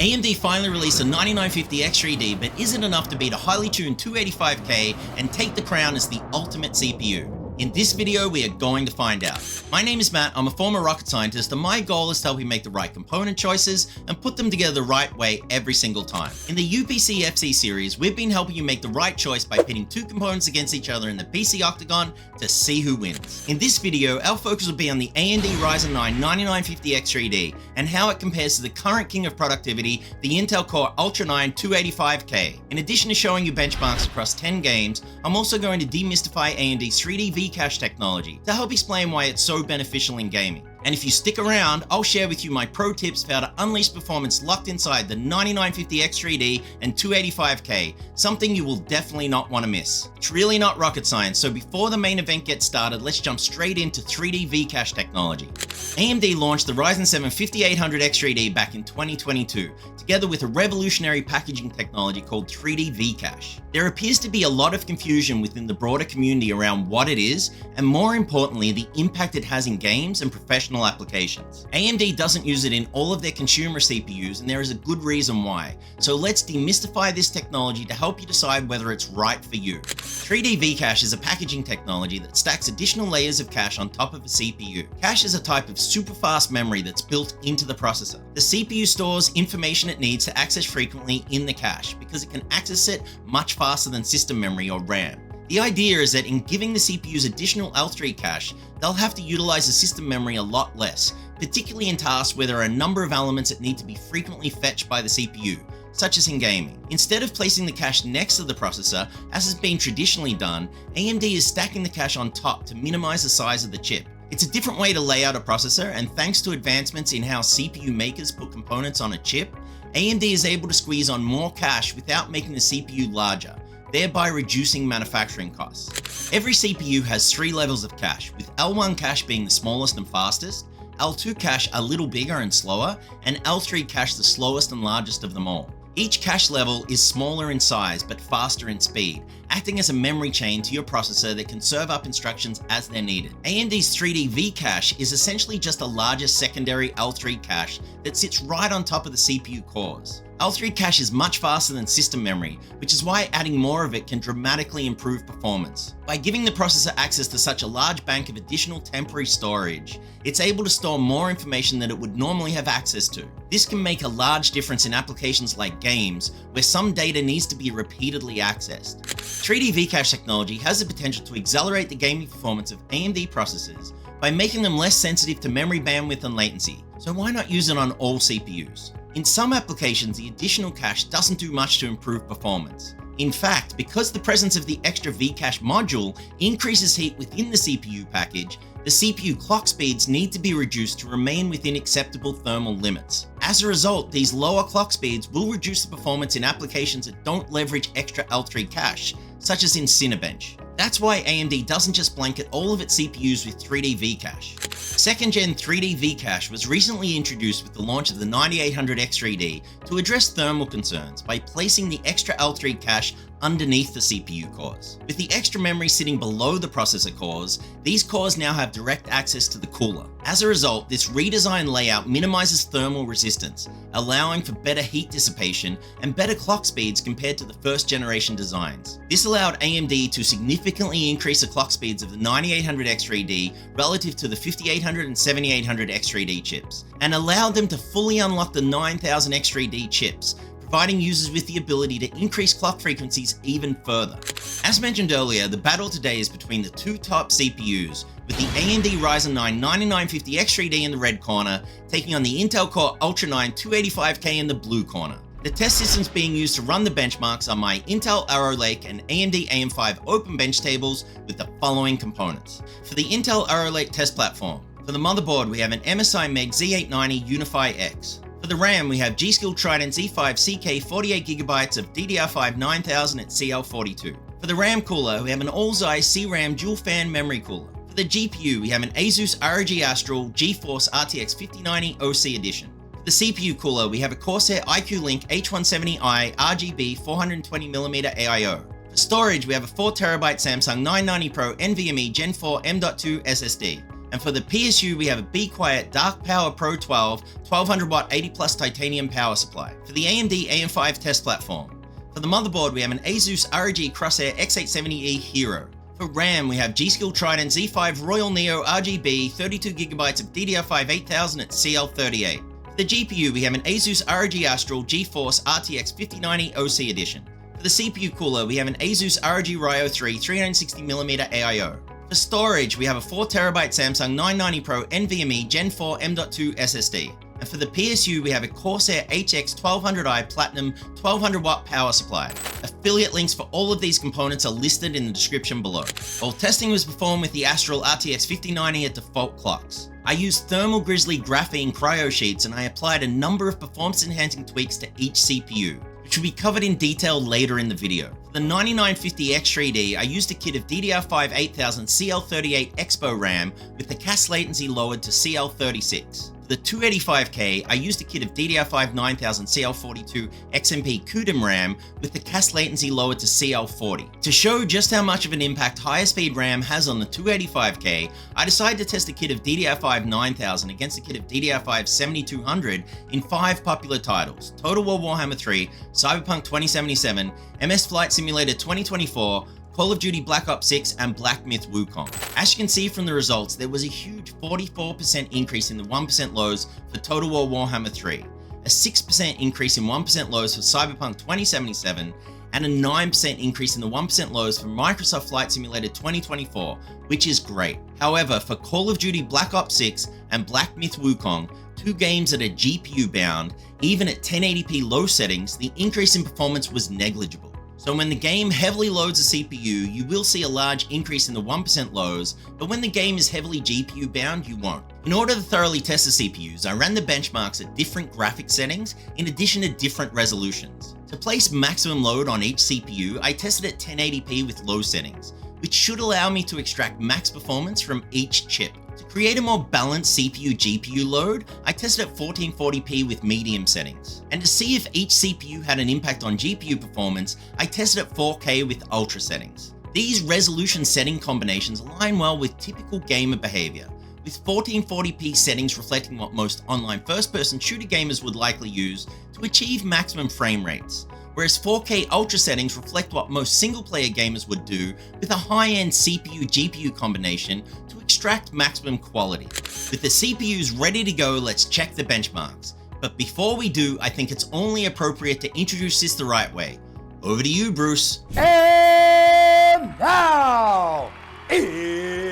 AMD finally released a 9950 X3D, but is it enough to beat a highly tuned 285K and take the crown as the ultimate CPU? In this video, we are going to find out. My name is Matt, I'm a former rocket scientist, and my goal is to help you make the right component choices and put them together the right way every single time. In the UpcFC series, we've been helping you make the right choice by pitting two components against each other in the PC octagon to see who wins. In this video, our focus will be on the AMD Ryzen 9 9950 X3D and how it compares to the current king of productivity, the Intel Core Ultra 9 285K. In addition to showing you benchmarks across 10 games, I'm also going to demystify AMD's 3D V-Cache technology to help explain why it's so beneficial in gaming. And if you stick around, I'll share with you my pro tips for how to unleash performance locked inside the 9950 X3D and 285K, something you will definitely not want to miss. It's really not rocket science, so before the main event gets started, let's jump straight into 3D V-Cache technology. AMD launched the Ryzen 7 5800 X3D back in 2022, together with a revolutionary packaging technology called 3D V-Cache. There appears to be a lot of confusion within the broader community around what it is, and more importantly, the impact it has in games and professional applications. AMD doesn't use it in all of their consumer CPUs, and there is a good reason why. So let's demystify this technology to help you decide whether it's right for you. 3D V-Cache is a packaging technology that stacks additional layers of cache on top of a CPU. Cache is a type of super fast memory that's built into the processor. The CPU stores information it needs to access frequently in the cache because it can access it much faster than system memory or RAM. The idea is that in giving the CPUs additional L3 cache, they'll have to utilize the system memory a lot less, particularly in tasks where there are a number of elements that need to be frequently fetched by the CPU, such as in gaming. Instead of placing the cache next to the processor, as has been traditionally done, AMD is stacking the cache on top to minimize the size of the chip. It's a different way to lay out a processor, and thanks to advancements in how CPU makers put components on a chip, AMD is able to squeeze on more cache without making the CPU larger, thereby reducing manufacturing costs. Every CPU has 3 levels of cache, with L1 cache being the smallest and fastest, L2 cache a little bigger and slower, and L3 cache the slowest and largest of them all. Each cache level is smaller in size but faster in speed, acting as a memory chain to your processor that can serve up instructions as they're needed. AMD's 3D V-Cache is essentially just a larger secondary L3 cache that sits right on top of the CPU cores. L3 cache is much faster than system memory, which is why adding more of it can dramatically improve performance. By giving the processor access to such a large bank of additional temporary storage, it's able to store more information than it would normally have access to. This can make a large difference in applications like games, where some data needs to be repeatedly accessed. 3D V-Cache technology has the potential to accelerate the gaming performance of AMD processors by making them less sensitive to memory bandwidth and latency. So why not use it on all CPUs? In some applications, the additional cache doesn't do much to improve performance. In fact, because the presence of the extra V-Cache module increases heat within the CPU package, the CPU clock speeds need to be reduced to remain within acceptable thermal limits. As a result, these lower clock speeds will reduce the performance in applications that don't leverage extra L3 cache, such as in Cinebench. That's why AMD doesn't just blanket all of its CPUs with 3D V-Cache. 2nd Gen 3D V-Cache was recently introduced with the launch of the 9800 X3D to address thermal concerns by placing the extra L3 cache underneath the CPU cores. With the extra memory sitting below the processor cores, these cores now have direct access to the cooler. As a result, this redesigned layout minimizes thermal resistance, allowing for better heat dissipation and better clock speeds compared to the 1st generation designs. This allowed AMD to significantly increase the clock speeds of the 9800 X3D relative to the 5800 and 7800 X3D chips, and allowed them to fully unlock the 9000 X3D chips, providing users with the ability to increase clock frequencies even further. As mentioned earlier, the battle today is between the two top CPUs, with the AMD Ryzen 9 9950 X3D in the red corner, taking on the Intel Core Ultra 9 285K in the blue corner. The test systems being used to run the benchmarks are my Intel Arrow Lake and AMD AM5 Open Bench tables with the following components. For the Intel Arrow Lake test platform, for the motherboard we have an MSI Meg Z890 Unify X. For the RAM, we have G-Skill Trident Z5 CK 48GB of DDR5 9000 at CL42. For the RAM cooler, we have an Allzai CRAM dual fan memory cooler. For the GPU, we have an Asus ROG Astral GeForce RTX 5090 OC Edition. For the CPU cooler, we have a Corsair iQ Link H170i RGB 420mm AIO. For storage, we have a 4TB Samsung 990 Pro NVMe Gen 4 M.2 SSD. And for the PSU, we have a Be Quiet Dark Power Pro 12 1200 watt 80 plus titanium power supply. For the AMD AM5 test platform. For the motherboard, we have an ASUS ROG Crosshair X870E Hero. For RAM, we have G-Skill Trident Z5 Royal Neo RGB 32GB of DDR5 8000 at CL38. For the GPU, we have an ASUS ROG Astral GeForce RTX 5090 OC Edition. For the CPU cooler, we have an ASUS ROG Ryo 3 360mm AIO. For storage, we have a 4TB Samsung 990 Pro NVMe Gen 4 M.2 SSD. And for the PSU, we have a Corsair HX 1200i Platinum 1200-watt power supply. Affiliate links for all of these components are listed in the description below. All testing was performed with the Astral RTX 5090 at default clocks. I used Thermal Grizzly graphene cryo sheets, and I applied a number of performance-enhancing tweaks to each CPU, which will be covered in detail later in the video. For the 9950X3D, I used a kit of DDR5 8000 CL38 Expo RAM with the CAS latency lowered to CL36. For the 285K, I used a kit of DDR5 9000 CL42 XMP CUDA RAM with the CAS latency lowered to CL40. To show just how much of an impact higher speed RAM has on the 285K, I decided to test a kit of DDR5 9000 against a kit of DDR5 7200 in 5 popular titles: Total War Warhammer III, Cyberpunk 2077, MS Flight Simulator 2024, Call of Duty Black Ops 6, and Black Myth Wukong. As you can see from the results, there was a huge 44% increase in the 1% lows for Total War Warhammer 3, a 6% increase in 1% lows for Cyberpunk 2077, and a 9% increase in the 1% lows for Microsoft Flight Simulator 2024, which is great. However, for Call of Duty Black Ops 6 and Black Myth Wukong, 2 games that are GPU bound, even at 1080p low settings, the increase in performance was negligible. So when the game heavily loads a CPU, you will see a large increase in the 1% lows, but when the game is heavily GPU bound, you won't. In order to thoroughly test the CPUs, I ran the benchmarks at different graphic settings in addition to different resolutions. To place maximum load on each CPU, I tested at 1080p with low settings, which should allow me to extract max performance from each chip. To create a more balanced CPU-GPU load, I tested at 1440p with medium settings. And to see if each CPU had an impact on GPU performance, I tested at 4K with ultra settings. These resolution setting combinations align well with typical gamer behavior, with 1440p settings reflecting what most online first-person shooter gamers would likely use to achieve maximum frame rates, whereas 4K ultra settings reflect what most single-player gamers would do with a high-end CPU-GPU combination to extract maximum quality. With the CPUs ready to go, let's check the benchmarks. But before we do, I think it's only appropriate to introduce this the right way. Over to you, Bruce. And now, it's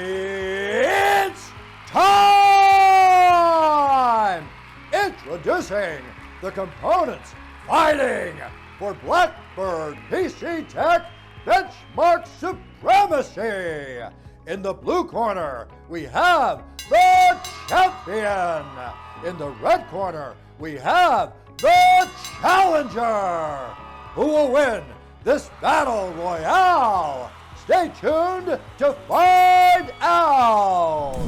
time! Introducing the components fighting for Blackbird PC Tech benchmark supremacy. In the blue corner, we have the champion. In the red corner, we have the challenger. Who will win this battle royale? Stay tuned to find out.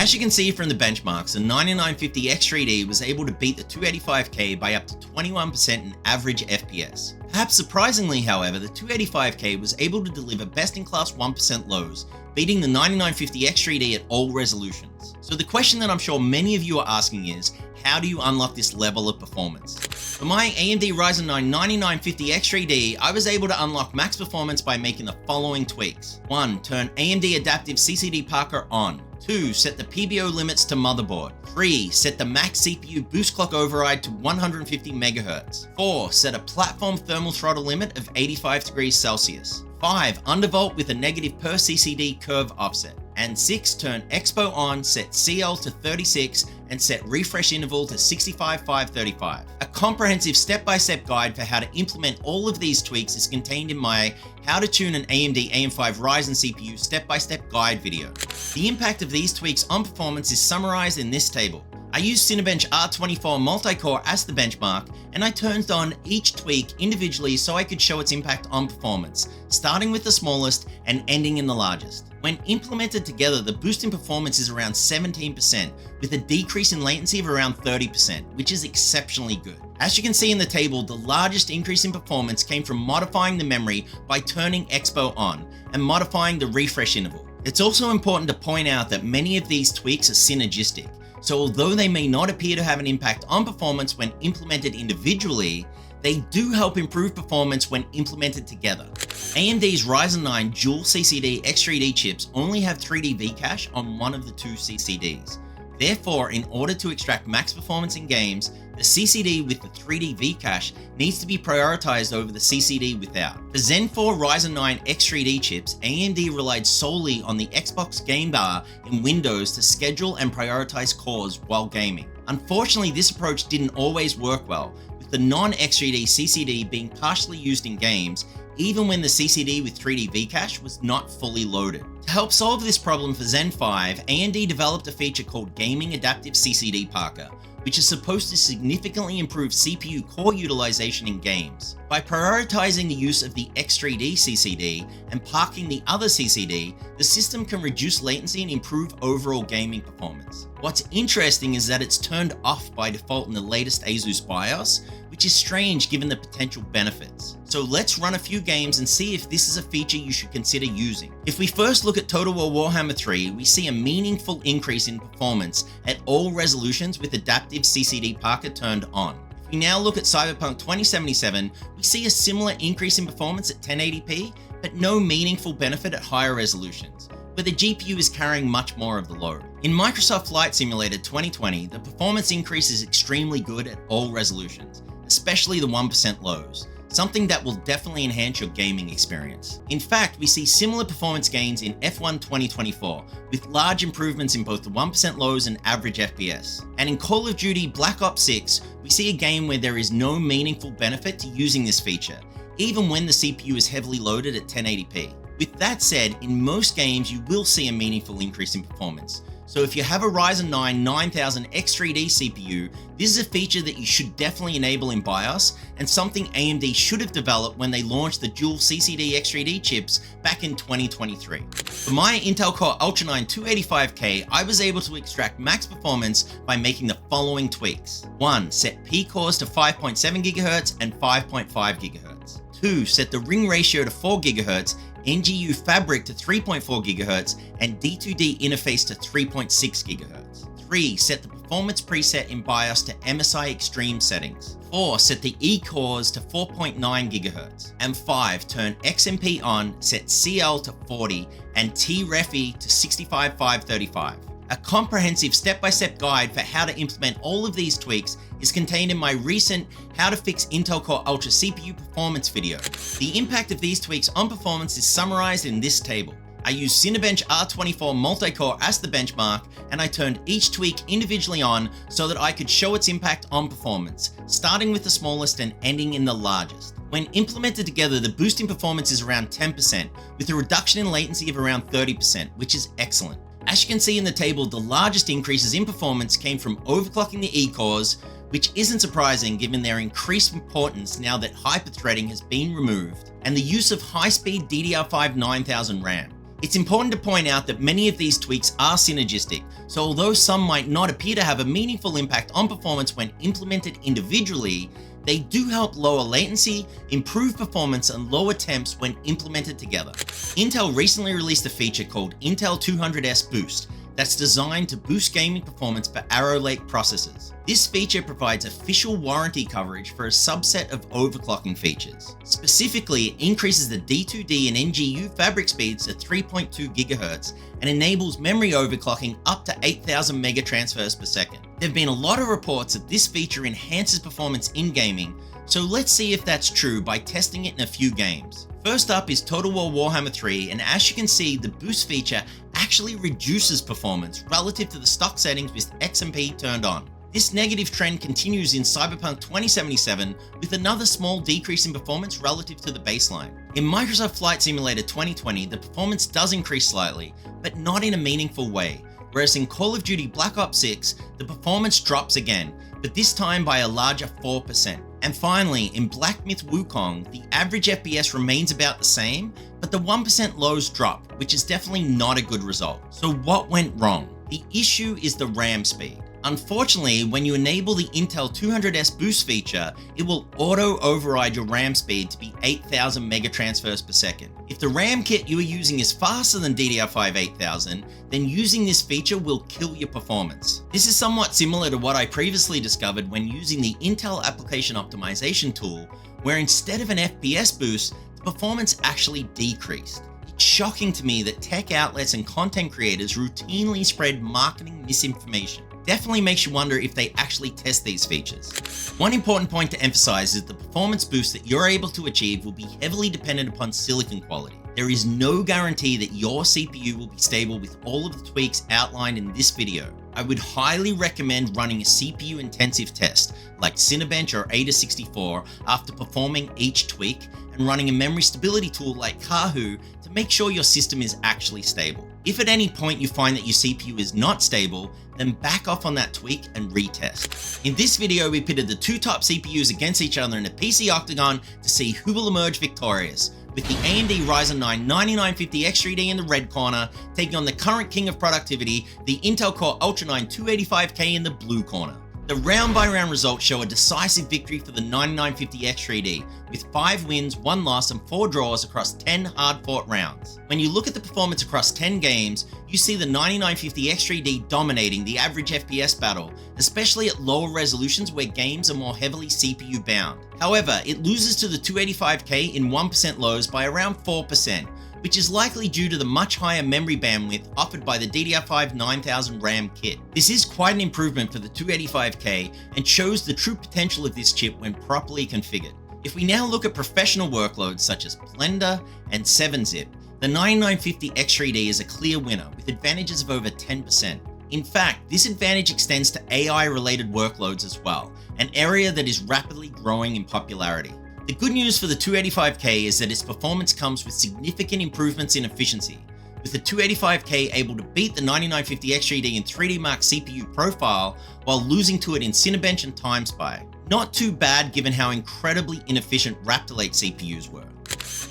As you can see from the benchmarks, the 9950X3D was able to beat the 285K by up to 21% in average FPS. Perhaps surprisingly, however, the 285K was able to deliver best-in-class 1% lows, beating the 9950X3D at all resolutions. So the question that I'm sure many of you are asking is, how do you unlock this level of performance? For my AMD Ryzen 9 9950X3D, I was able to unlock max performance by making the following tweaks. 1. Turn AMD Adaptive CCD Parker on. 2. Set the PBO limits to motherboard. 3. Set the max CPU boost clock override to 150 MHz. 4. Set a platform thermal throttle limit of 85 degrees Celsius. 5. Undervolt with a negative per CCD curve offset. And 6. Turn Expo on, set CL to 36, and set refresh interval to 65/535. A comprehensive step-by-step guide for how to implement all of these tweaks is contained in my How to Tune an AMD AM5 Ryzen CPU step-by-step guide video. The impact of these tweaks on performance is summarized in this table. I used Cinebench R24 multi-core as the benchmark, and I turned on each tweak individually so I could show its impact on performance, starting with the smallest and ending in the largest. When implemented together, the boost in performance is around 17%, with a decrease in latency of around 30%, which is exceptionally good. As you can see in the table, the largest increase in performance came from modifying the memory by turning Expo on and modifying the refresh interval. It's also important to point out that many of these tweaks are synergistic. So although they may not appear to have an impact on performance when implemented individually, they do help improve performance when implemented together. AMD's Ryzen 9 dual CCD X3D chips only have 3D V-cache on one of the two CCDs. Therefore, in order to extract max performance in games, the CCD with the 3D V-cache needs to be prioritized over the CCD without. For Zen 4 Ryzen 9 X3D chips, AMD relied solely on the Xbox Game Bar in Windows to schedule and prioritize cores while gaming. Unfortunately, this approach didn't always work well, with the non-X3D CCD being partially used in games, even when the CCD with 3D V-cache was not fully loaded. To help solve this problem for Zen 5, AMD developed a feature called Gaming Adaptive CCD Parker, which is supposed to significantly improve CPU core utilization in games. By prioritizing the use of the X3D CCD and parking the other CCD, the system can reduce latency and improve overall gaming performance. What's interesting is that it's turned off by default in the latest ASUS BIOS, which is strange given the potential benefits. So let's run a few games and see if this is a feature you should consider using. If we first look at Total War Warhammer III, we see a meaningful increase in performance at all resolutions with Adaptive CCD Parker turned on. If we now look at Cyberpunk 2077, we see a similar increase in performance at 1080p, but no meaningful benefit at higher resolutions, where the GPU is carrying much more of the load. In Microsoft Flight Simulator 2020, the performance increase is extremely good at all resolutions, especially the 1% lows, something that will definitely enhance your gaming experience. In fact, we see similar performance gains in F1 2024, with large improvements in both the 1% lows and average FPS. And in Call of Duty Black Ops 6, we see a game where there is no meaningful benefit to using this feature, even when the CPU is heavily loaded at 1080p. With that said, in most games you will see a meaningful increase in performance. So if you have a Ryzen 9 9000 X3D CPU, this is a feature that you should definitely enable in BIOS, and something AMD should have developed when they launched the dual CCD X3D chips back in 2023. For my Intel Core Ultra 9 285K, I was able to extract max performance by making the following tweaks. 1. Set P cores to 5.7 GHz and 5.5 GHz. 2. Set the ring ratio to 4 GHz, NGU fabric to 3.4 GHz, and D2D interface to 3.6 GHz. 3. Set the performance preset in BIOS to MSI Extreme settings. 4. Set the E cores to 4.9 GHz. And 5. Turn XMP on, set CL to 40, and TREFI to 65/535. A comprehensive step-by-step guide for how to implement all of these tweaks is contained in my recent How to Fix Intel Core Ultra CPU Performance video. The impact of these tweaks on performance is summarized in this table. I used Cinebench R24 multi-core as the benchmark, and I turned each tweak individually on so that I could show its impact on performance, starting with the smallest and ending in the largest. When implemented together, the boost in performance is around 10%, with a reduction in latency of around 30%, which is excellent. As you can see in the table, the largest increases in performance came from overclocking the E-cores, which isn't surprising given their increased importance now that hyperthreading has been removed, and the use of high-speed DDR5 9000 RAM. It's important to point out that many of these tweaks are synergistic, so although some might not appear to have a meaningful impact on performance when implemented individually, they do help lower latency, improve performance, and lower temps when implemented together. Intel recently released a feature called Intel 200S Boost that's designed to boost gaming performance for Arrow Lake processors. This feature provides official warranty coverage for a subset of overclocking features. Specifically, it increases the D2D and NGU fabric speeds to 3.2 GHz and enables memory overclocking up to 8,000 mega transfers per second. There have been a lot of reports that this feature enhances performance in gaming, so let's see if that's true by testing it in a few games. First up is Total War Warhammer 3, and as you can see, the boost feature actually reduces performance relative to the stock settings with XMP turned on. This negative trend continues in Cyberpunk 2077 with another small decrease in performance relative to the baseline. In Microsoft Flight Simulator 2020, the performance does increase slightly, but not in a meaningful way, whereas in Call of Duty Black Ops 6, the performance drops again, but this time by a larger 4%. And finally, in Black Myth Wukong, the average FPS remains about the same, but the 1% lows drop, which is definitely not a good result. So what went wrong? The issue is the RAM speed. Unfortunately, when you enable the Intel 200S Boost feature, it will auto-override your RAM speed to be 8,000 mega transfers per second. If the RAM kit you are using is faster than DDR5 8000, then using this feature will kill your performance. This is somewhat similar to what I previously discovered when using the Intel Application Optimization tool, where instead of an FPS boost, the performance actually decreased. It's shocking to me that tech outlets and content creators routinely spread marketing misinformation. Definitely makes you wonder if they actually test these features. One important point to emphasize is the performance boost that you're able to achieve will be heavily dependent upon silicon quality. There is no guarantee that your CPU will be stable with all of the tweaks outlined in this video. I would highly recommend running a CPU intensive test like Cinebench or AIDA64 after performing each tweak, and running a memory stability tool like Kahoo to make sure your system is actually stable. If at any point you find that your CPU is not stable, then back off on that tweak and retest. In this video, we pitted the two top CPUs against each other in a PC octagon to see who will emerge victorious, with the AMD Ryzen 9 9950 X3D in the red corner, taking on the current king of productivity, the Intel Core Ultra 9 285K in the blue corner. The round-by-round results show a decisive victory for the 9950 X3D, with 5 wins, 1 loss, and 4 draws across 10 hard-fought rounds. When you look at the performance across 10 games, you see the 9950 X3D dominating the average FPS battle, especially at lower resolutions where games are more heavily CPU bound. However, it loses to the 285K in 1% lows by around 4%, which is likely due to the much higher memory bandwidth offered by the DDR5 9000 RAM kit. This is quite an improvement for the 285K and shows the true potential of this chip when properly configured. If we now look at professional workloads such as Blender and 7-zip, the 9950 X3D is a clear winner with advantages of over 10%. In fact, this advantage extends to AI-related workloads as well, an area that is rapidly growing in popularity. The good news for the 285K is that its performance comes with significant improvements in efficiency, with the 285K able to beat the 9950 X3D in 3D Mark CPU profile while losing to it in Cinebench and TimeSpy. Not too bad given how incredibly inefficient Raptor Lake CPUs were.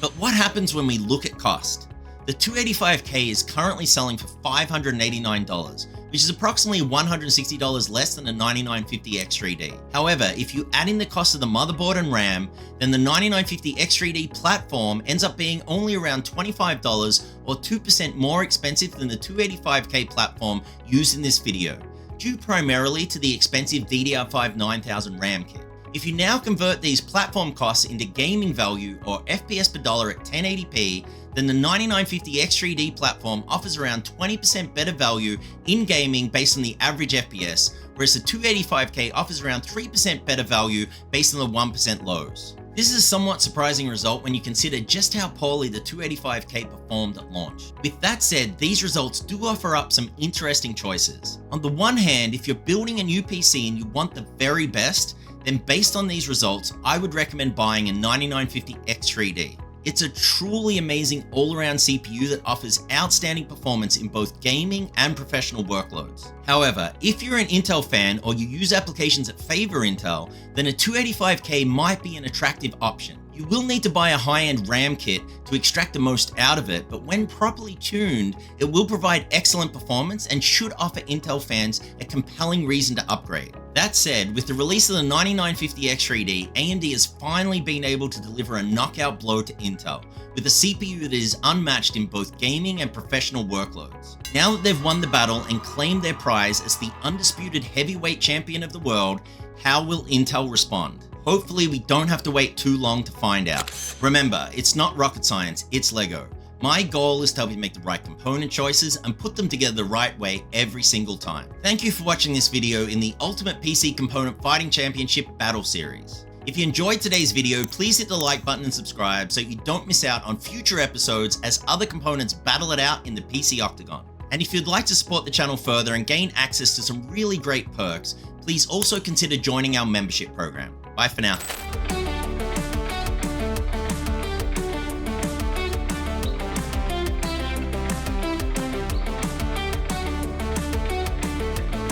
But what happens when we look at cost? The 285K is currently selling for $589, which is approximately $160 less than the 9950 X3D. However, if you add in the cost of the motherboard and RAM, then the 9950 X3D platform ends up being only around $25 or 2% more expensive than the 285K platform used in this video, due primarily to the expensive DDR5 9000 RAM kit. If you now convert these platform costs into gaming value or FPS per dollar at 1080p, then the 9950 X3D platform offers around 20% better value in gaming based on the average FPS, whereas the 285K offers around 3% better value based on the 1% lows. This is a somewhat surprising result when you consider just how poorly the 285K performed at launch. With that said, these results do offer up some interesting choices. On the one hand, if you're building a new PC and you want the very best, then based on these results, I would recommend buying a 9950 X3D. It's a truly amazing all-around CPU that offers outstanding performance in both gaming and professional workloads. However, if you're an Intel fan or you use applications that favor Intel, then a 285K might be an attractive option. You will need to buy a high-end RAM kit to extract the most out of it, but when properly tuned, it will provide excellent performance and should offer Intel fans a compelling reason to upgrade. That said, with the release of the 9950X3D, AMD has finally been able to deliver a knockout blow to Intel, with a CPU that is unmatched in both gaming and professional workloads. Now that they've won the battle and claimed their prize as the undisputed heavyweight champion of the world, how will Intel respond? Hopefully we don't have to wait too long to find out. Remember, it's not rocket science, it's Lego. My goal is to help you make the right component choices and put them together the right way every single time. Thank you for watching this video in the Ultimate PC Component Fighting Championship Battle Series. If you enjoyed today's video, please hit the like button and subscribe so you don't miss out on future episodes as other components battle it out in the PC Octagon. And if you'd like to support the channel further and gain access to some really great perks, please also consider joining our membership program. Bye for now.